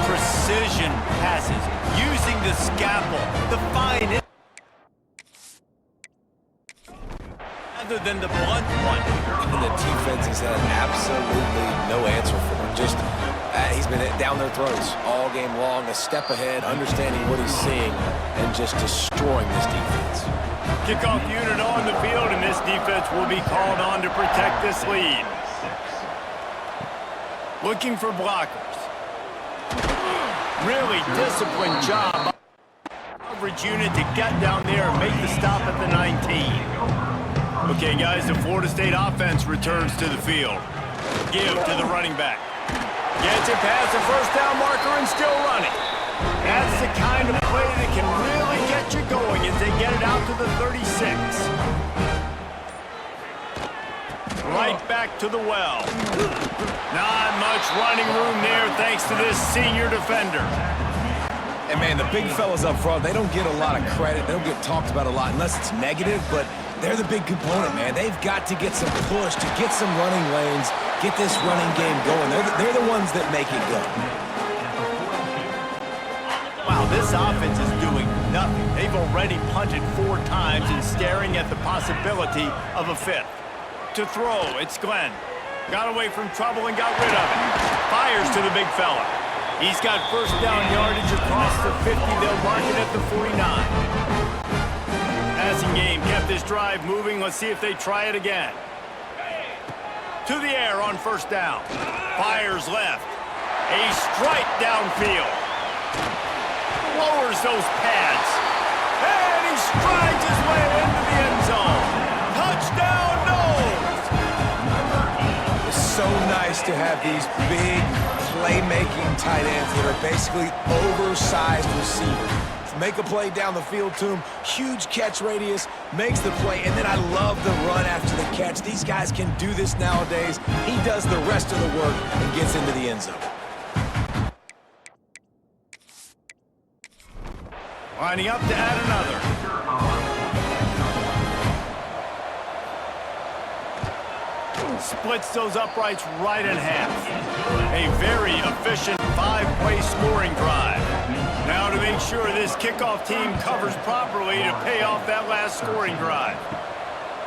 S1: Precision passes, using the scalpel, the fine rather than the blunt one.
S2: And the defense has had absolutely no answer for him. Just, he's been down their throats all game long, a step ahead, understanding what he's seeing, and just destroying this defense.
S1: Kickoff unit on the field, and this defense will be called on to protect this lead. Looking for blockers. Really disciplined job. Coverage unit to get down there and make the stop at the 19. Okay, guys, the Florida State offense returns to the field. Give to the running back. Gets it past the 1st down marker and still running. That's the kind of play that can really get you going as they get it out to the 36. Right back to the well. Not much running room there thanks to this senior defender.
S2: And, man, the big fellas up front, they don't get a lot of credit. They don't get talked about a lot unless it's negative, but they're the big component, man. They've got to get some push, to get some running lanes, get this running game going. They're the ones that make it go.
S1: Wow, this offense is doing nothing. They've already punted 4 times and staring at the possibility of a 5th. To throw, it's Glenn. Got away from trouble and got rid of it. Fires to the big fella. He's got 1st down yardage across the 50. They'll mark it at the 49. Passing game kept this drive moving. Let's see if they try it again. To the air on 1st down. Fires left. A strike downfield. Lowers those pads. And he strides his way into the end zone. Touchdown, Noles!
S2: It's so nice to have these big playmaking tight ends that are basically oversized receivers. Make a play down the field to him, huge catch radius, makes the play, and then I love the run after the catch. These guys can do this nowadays. He does the rest of the work and gets into the end zone.
S1: Lining up to add another. Splits those uprights right in half. A very efficient 5-play scoring drive. Now to make sure this kickoff team covers properly to pay off that last scoring drive.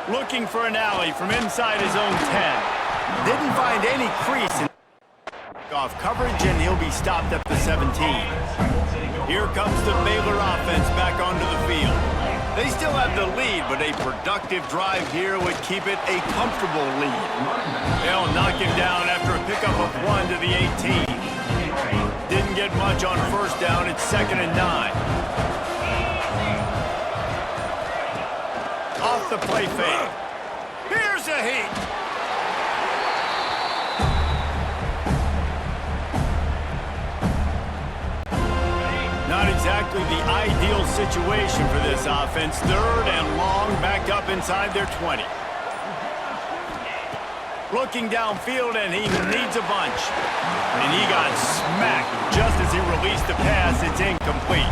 S1: Looking for an alley from inside his own 10. Didn't find any crease in off coverage, and he'll be stopped at the 17. Here comes the Baylor offense back onto the field. They still have the lead, but a productive drive here would keep it a comfortable lead. They'll knock him down after a pickup of 1 to the 18. Didn't get much on 1st down. It's 2nd and 9. Off the play fake. Here's a heat. Not exactly the ideal situation for this offense. 3rd and long, backed up inside their 20. Looking downfield, and he needs a bunch. And he got smacked just as he released the pass. It's incomplete.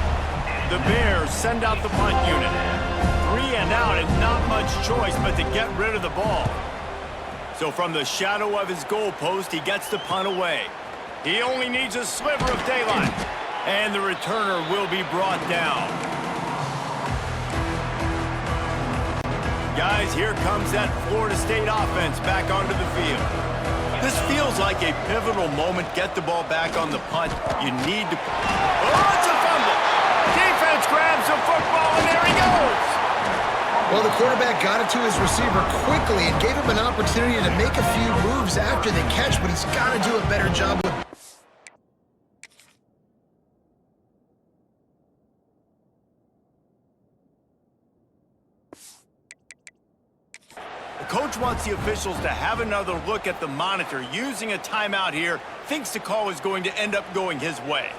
S1: The Bears send out the punt unit. 3 and out, and not much choice but to get rid of the ball. So from the shadow of his goalpost, he gets the punt away. He only needs a sliver of daylight. And the returner will be brought down. Guys, here comes that Florida State offense back onto the field. This feels like a pivotal moment. Get the ball back on the punt. You need to... Oh, it's a fumble! Defense grabs the football, and there he goes!
S3: Well, the quarterback got it to his receiver quickly and gave him an opportunity to make a few moves after the catch, but he's got to do a better job with
S1: The coach wants the officials to have another look at the monitor. Using a timeout here, thinks the call is going to end up going his way.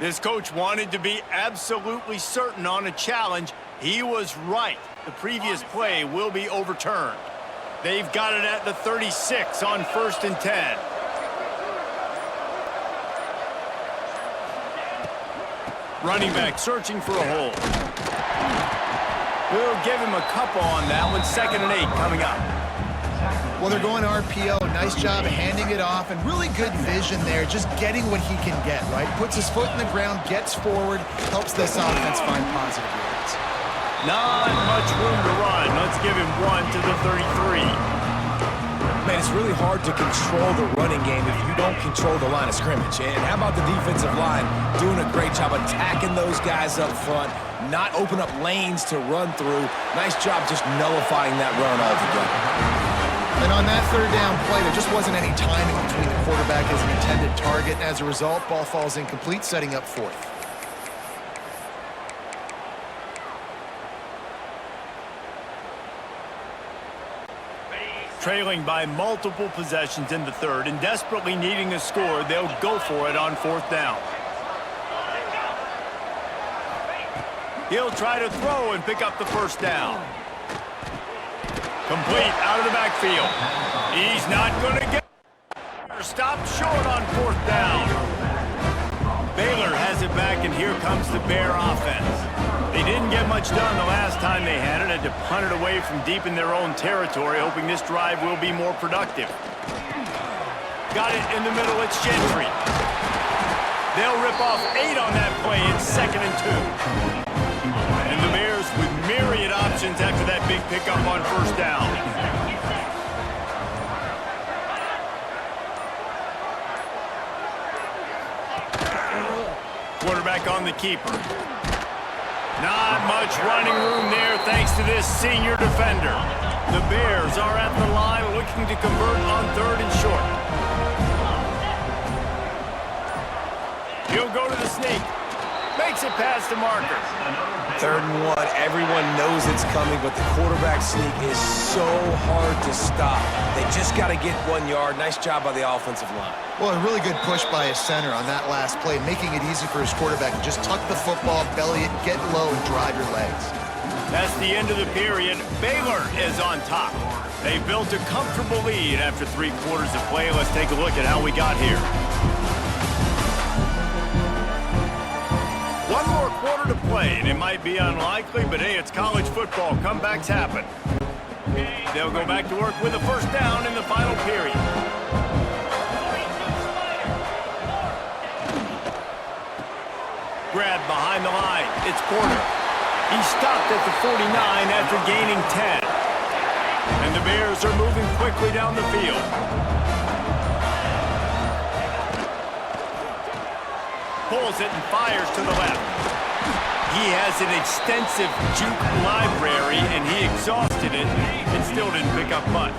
S1: This coach wanted to be absolutely certain on a challenge. He was right. The previous play will be overturned. They've got it at the 36 on 1st and 10. Running back searching for a hole. We'll give him a couple on that one. 2nd and 8 coming up.
S3: Well, they're going RPO. Nice job handing it off, and really good vision there, just getting what he can get, right? Puts his foot in the ground, gets forward, helps this offense find positive yards.
S1: Not much room to run. Let's give him 1 to the 33.
S2: Man, it's really hard to control the running game if you don't control the line of scrimmage. And how about the defensive line doing a great job attacking those guys up front, not open up lanes to run through. Nice job just nullifying that run altogether.
S3: And on that 3rd down play, there just wasn't any timing between the quarterback and his intended target. And as a result, ball falls incomplete, setting up 4th.
S1: Trailing by multiple possessions in the 3rd and desperately needing a score, they'll go for it on 4th down. He'll try to throw and pick up the 1st down. Complete out of the backfield. He's not going to get it. Stopped short on 4th down. Baylor has it back, and here comes the Bear offense. They didn't get much done the last time they had it. Had to punt it away from deep in their own territory, hoping this drive will be more productive. Got it in the middle. It's Gentry. They'll rip off 8 on that play. It's 2nd and 2. And the Bears with myriad options after that big pickup on 1st down. Quarterback on the keeper. Not much running room there thanks to this senior defender. The Bears are at the line looking to convert on 3rd and short. He'll go to the sneak. Makes it past the marker.
S2: 3rd and 1. Everyone knows it's coming, but the quarterback sneak is so hard to stop. They just got to get 1 yard. Nice job by the offensive line.
S3: Well, a really good push by his center on that last play, making it easy for his quarterback to just tuck the football, belly it, get low, and drive your legs.
S1: That's the end of the period. Baylor is on top. They built a comfortable lead after 3 quarters of play. Let's take a look at how we got here. 1 more quarter to play, and it might be unlikely, but hey, it's college football. Comebacks happen. They'll go back to work with a 1st down in the final period. Grab behind the line. It's Porter. He stopped at the 49 after gaining 10. And the Bears are moving quickly down the field. Pulls it and fires to the left. He has an extensive juke library, and he exhausted it and still didn't pick up much.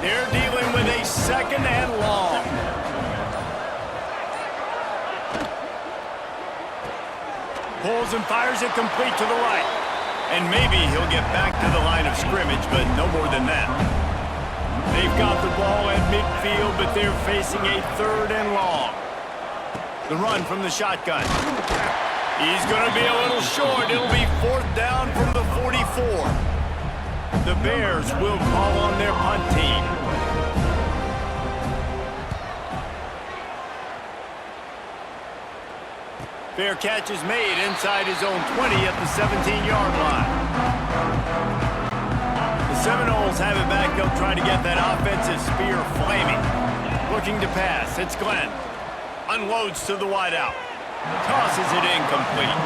S1: They're dealing with a 2nd and long. Pulls and fires it complete to the right. And maybe he'll get back to the line of scrimmage, but no more than that. They've got the ball at midfield, but they're facing a 3rd and long. The run from the shotgun. He's going to be a little short. It'll be 4th down from the 44. The Bears will call on their punt team. Fair catch is made inside his own 20 at the 17-yard line. The Seminoles have it back. They'll try to get that offensive spear flaming. Looking to pass. It's Glenn. Unloads to the wideout. Tosses it incomplete.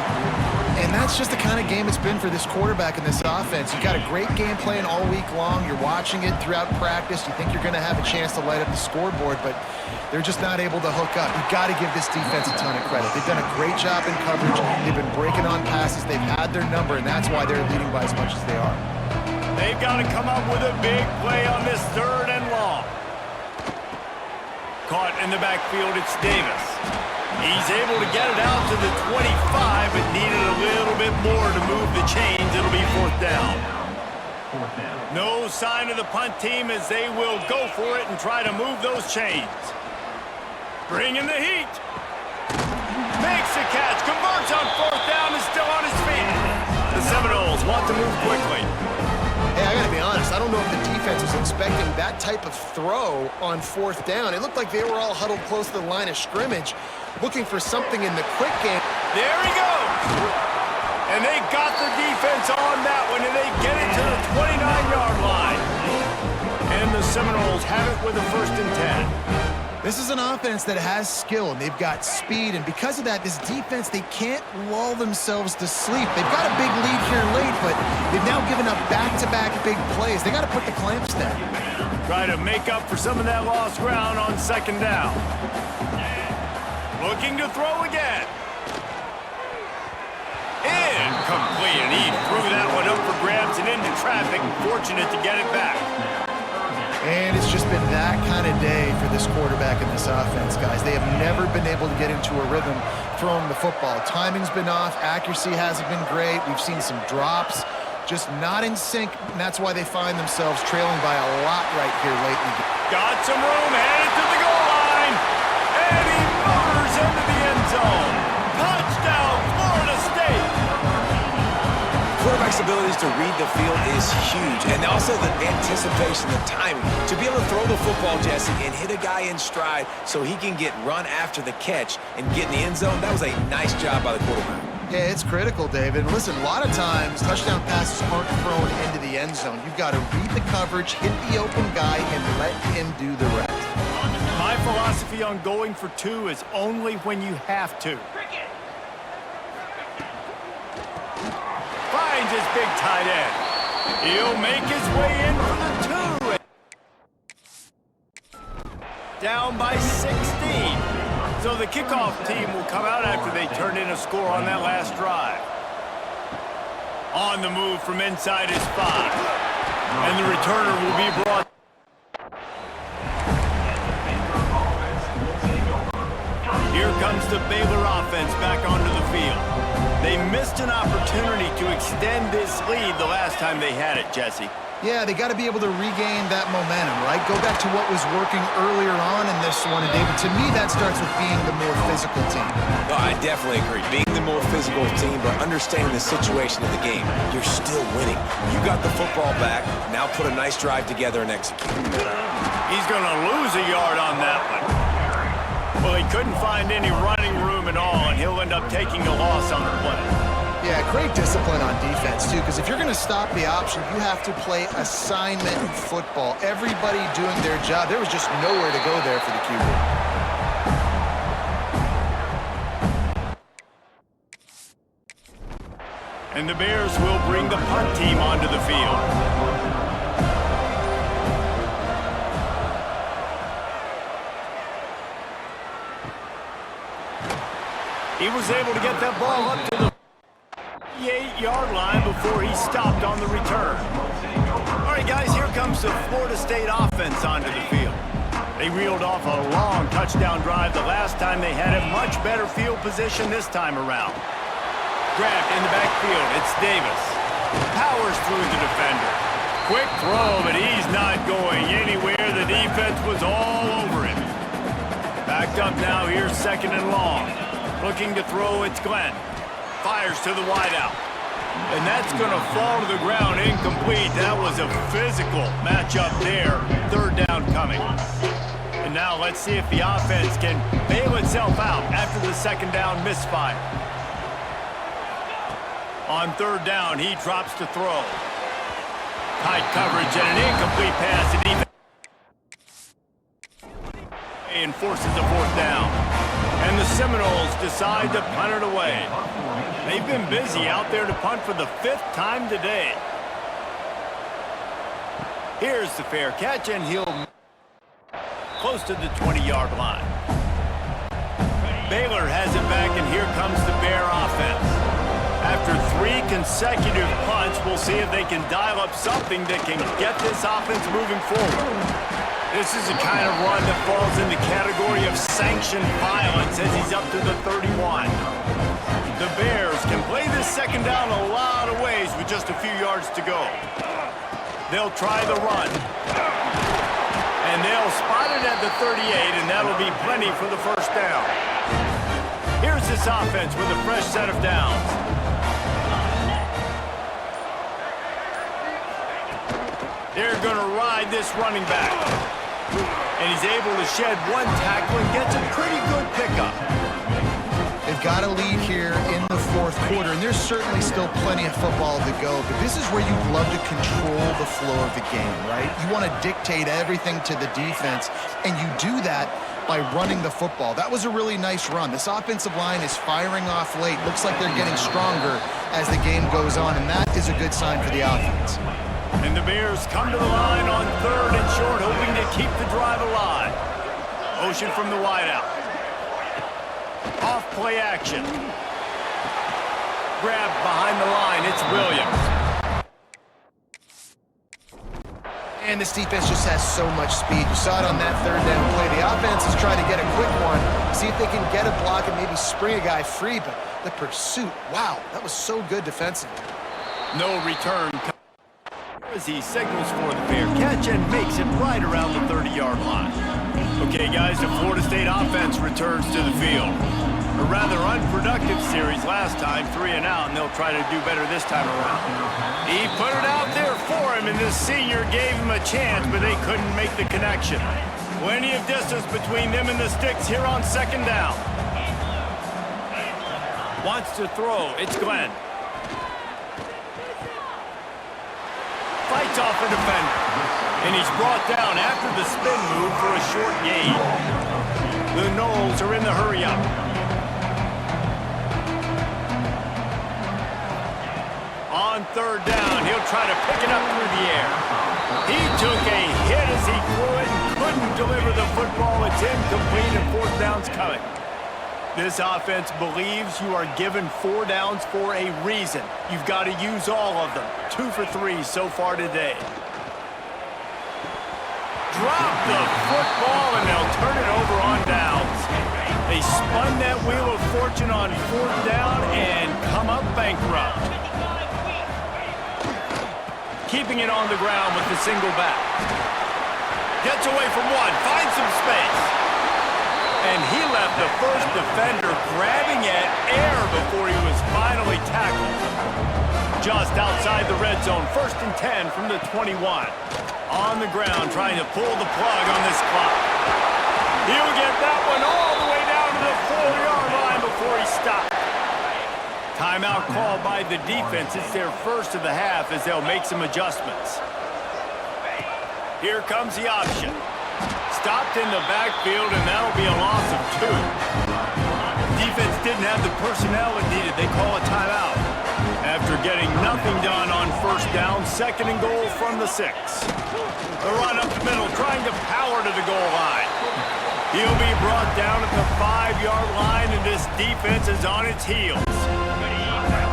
S3: And that's just the kind of game it's been for this quarterback and this offense. You got a great game plan all week long. You're watching it throughout practice. You think you're going to have a chance to light up the scoreboard, but they're just not able to hook up. You've got to give this defense a ton of credit. They've done a great job in coverage. They've been breaking on passes. They've had their number, and that's why they're leading by as much as they are.
S1: They've got to come up with a big play on this 3rd and long. Caught in the backfield, it's Davis. He's able to get it out to the 25, but needed a little bit more to move the chains. It'll be 4th down. No sign of the punt team as they will go for it and try to move those chains. Bring in the heat. Makes the catch, converts on 4th down, and still on his feet. The Seminoles want to move quickly.
S3: Hey, I gotta be honest, I don't know if the defense was expecting that type of throw on 4th down. It looked like they were all huddled close to the line of scrimmage, looking for something in the quick game.
S1: There he goes! And they got the defense on that one, and they get it to the 29-yard line. And the Seminoles have it with a 1st and 10.
S3: This is an offense that has skill, and they've got speed, and because of that, this defense, they can't lull themselves to sleep. They've got a big lead here late, but they've now given up back-to-back big plays. They got to put the clamps down.
S1: Try to make up for some of that lost ground on 2nd down. Looking to throw again. Incomplete, and he threw that one up for grabs and into traffic. Fortunate to get it back.
S3: And it's just been that kind of day for this quarterback and this offense, guys. They have never been able to get into a rhythm throwing the football. Timing's been off. Accuracy hasn't been great. We've seen some drops, just not in sync, and that's why they find themselves trailing by a lot right here lately.
S1: Got some room, headed to the goal line, and he motors into the end zone. Touchdown, Florida State!
S2: Quarterback's abilities to read the field is huge, and also the anticipation, the timing. To be able to throw the football, Jesse, and hit a guy in stride so he can get run after the catch and get in the end zone, that was a nice job by the quarterback.
S3: Yeah, it's critical, David. And listen, a lot of times, touchdown passes aren't thrown into the end zone. You've got to read the coverage, hit the open guy, and let him do the rest.
S1: My philosophy on going for 2 is only when you have to. Finds his big tight end. He'll make his way in for the 2. Down by 16. So the kickoff team will come out after they turn in a score on that last drive. On the move from inside his 5. And the returner will be brought. Here comes the Baylor offense back onto the field. They missed an opportunity to extend this lead the last time they had it, Jesse.
S3: Yeah, they got to be able to regain that momentum, right? Go back to what was working earlier on in this one. And, David, to me, that starts with being the more physical team.
S2: No, I definitely agree. Being the more physical team, but understanding the situation of the game. You're still winning. You got the football back. Now put a nice drive together and execute.
S1: He's going to lose a yard on that one. Well, he couldn't find any running room at all, and he'll end up taking a loss on the play.
S3: Yeah, great discipline on defense, too, because if you're going to stop the option, you have to play assignment football. Everybody doing their job. There was just nowhere to go there for the QB.
S1: And the Bears will bring the punt team onto the field. He was able to get that ball up to the 8-yard line before he stopped on the return. All right, guys, here comes the Florida State offense onto the field. They reeled off a long touchdown drive the last time. They had a much better field position this time around. Grabbed in the backfield, it's Davis. Powers through the defender. Quick throw, but he's not going anywhere. The defense was all over him. Backed up now, here's 2nd and long. Looking to throw, it's Glenn. Fires to the wideout. And that's going to fall to the ground, incomplete. That was a physical matchup there. 3rd down coming. And now let's see if the offense can bail itself out after the 2nd down misfire. On 3rd down, he drops to throw. Tight coverage and an incomplete pass. And forces a 4th down. And the Seminoles decide to punt it away. They've been busy out there to punt for the 5th time today. Here's the fair catch, and he'll close to the 20-yard line. Baylor has it back, and here comes the Bear offense. After 3 consecutive punts, punch. We'll see if they can dial up something that can get this offense moving forward. This is the kind of run that falls in the category of sanctioned violence as he's up to the 31. The Bears can play this second down a lot of ways with just a few yards to go. They'll try the run. And they'll spot it at the 38, and that'll be plenty for the first down. Here's this offense with a fresh set of downs. They're going to ride this running back. And he's able to shed one tackle and gets a pretty good pickup.
S3: They've got a lead here in the fourth quarter, and there's certainly still plenty of football to go, but this is where you'd love to control the flow of the game, right? You want to dictate everything to the defense, and you do that by running the football. That was a really nice run. This offensive line is firing off late. Looks like they're getting stronger as the game goes on, and that is a good sign for the offense.
S1: And the Bears come to the line on 3rd and short, hoping to keep the drive alive. Motion from the wideout. Off play action. Grab behind the line. It's Williams.
S3: And this defense just has so much speed. You saw it on that 3rd down play. The offense is trying to get a quick one, see if they can get a block and maybe spring a guy free, but the pursuit, wow, that was so good defensively.
S1: No return. As he signals for the fair catch and makes it right around the 30-yard line. Okay, guys, the Florida State offense returns to the field. A rather unproductive series last time, 3 and out, and they'll try to do better this time around. He put it out there for him, and this senior gave him a chance, but they couldn't make the connection. Plenty of distance between them and the sticks here on 2nd down. Wants to throw. It's Glenn. Fights off a defender. And he's brought down after the spin move for a short gain. The Noles are in the hurry-up. On 3rd down, he'll try to pick it up through the air. He took a hit as he threw it and couldn't deliver the football. It's incomplete and 4th down's coming. This offense believes you are given 4 downs for a reason. You've got to use all of them. 2 for 3 so far today. Drop the football, and they'll turn it over on downs. They spun that wheel of fortune on 4th down and come up bankrupt. Keeping it on the ground with the single back. Gets away from one, finds some space. And he left the first defender grabbing at air before he was finally tackled. Just outside the red zone, 1st and 10 from the 21. On the ground, trying to pull the plug on this clock. He'll get that one all the way down to the 4-yard line before he stopped. Timeout called by the defense. It's their first of the half as they'll make some adjustments. Here comes the option. Stopped in the backfield, and that'll be a loss of 2. Defense didn't have the personnel it needed. They call a timeout. After getting nothing done on 1st down, 2nd and goal from the 6. The run up the middle, trying to power to the goal line. He'll be brought down at the 5-yard line, and this defense is on its heels.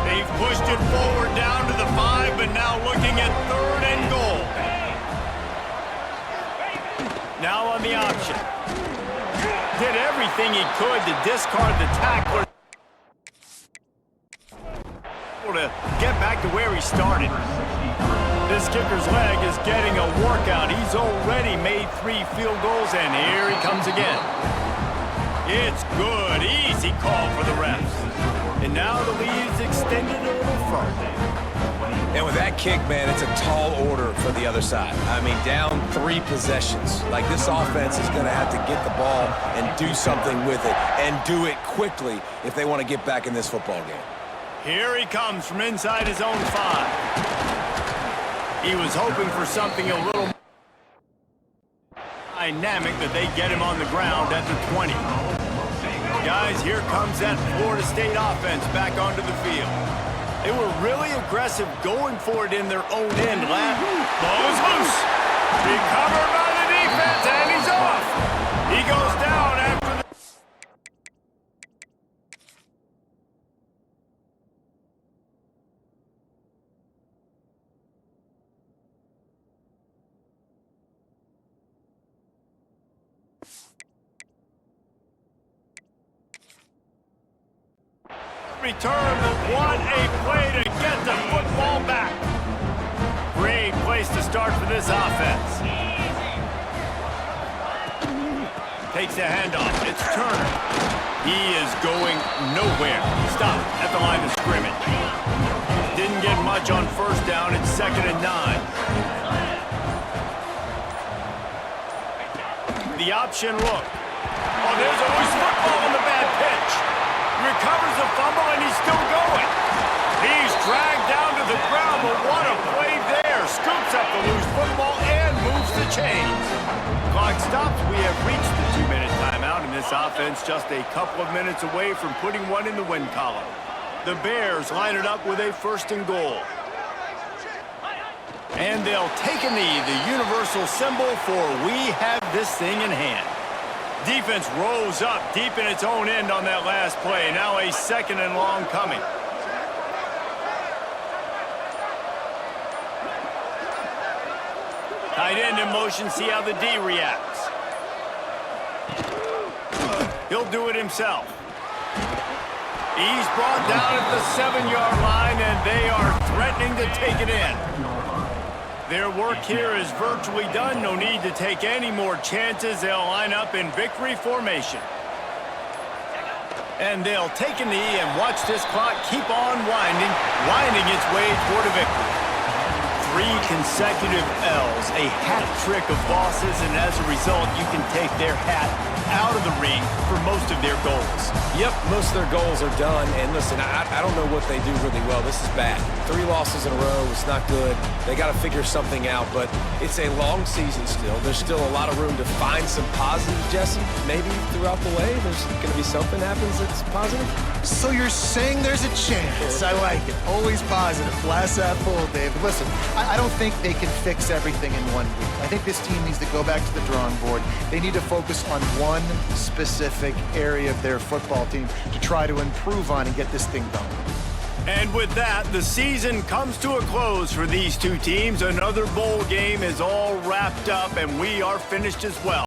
S1: They've pushed it forward down to the 5, but now looking at 3rd and goal. Now on the option. Did everything he could to discard the tackler to get back to where he started. This kicker's leg is getting a workout. He's already made 3 field goals, and here he comes again. It's good. Easy call for the refs. And now the lead's extended a little further.
S2: And with that kick, man, it's a tall order for the other side. I mean, down 3 possessions. Like, this offense is going to have to get the ball and do something with it, and do it quickly if they want to get back in this football game.
S1: Here he comes from inside his own 5. He was hoping for something a little more dynamic, but they get him on the ground at the 20. Guys, here comes that Florida State offense back onto the field. They were really aggressive going for it in their own end. Ball is loose. Recovered by the defense, and he's off. He goes down after the... return, but what a play to get the football back. Great place to start for this offense. Takes the handoff. It's Turner. He is going nowhere. Stopped at the line of scrimmage. Didn't get much on first down. It's 2nd and 9. The option look. Oh, there's a loose football on the bad pitch. Recovers the fumble, and he's still going. He's dragged down to the ground, but what a play there. Scoops up the loose football and moves the chains. Clock stops. We have reached the 2-minute timeout, and this offense just a couple of minutes away from putting one in the win column. The Bears line it up with a 1st and goal. And they'll take a knee, the universal symbol for we have this thing in hand. Defense rolls up deep in its own end on that last play. Now a 2nd and long coming. Tight end in motion, see how the D reacts. He'll do it himself. He's brought down at the 7-yard line, and they are threatening to take it in. Their work here is virtually done. No need to take any more chances. They'll line up in victory formation. And they'll take a knee and watch this clock keep on winding its way toward a victory. 3 consecutive L's, a hat trick of losses, and as a result, you can take their hat out of the ring for most of their goals.
S2: Yep, most of their goals are done. And listen, I don't know what they do really well. This is bad. 3 losses in a row. It's not good. They got to figure something out, but it's a long season still. There's still a lot of room to find some positives, Jesse. Maybe throughout the way, there's going to be something happens that's positive.
S3: So you're saying there's a chance. I like it. Always positive. Glass half full, Dave. Listen, I don't think they can fix everything in 1 week. I think this team needs to go back to the drawing board. They need to focus on one specific area of their football team to try to improve on and get this thing going.
S1: And with that, the season comes to a close for these two teams. Another bowl game is all wrapped up, and we are finished as well.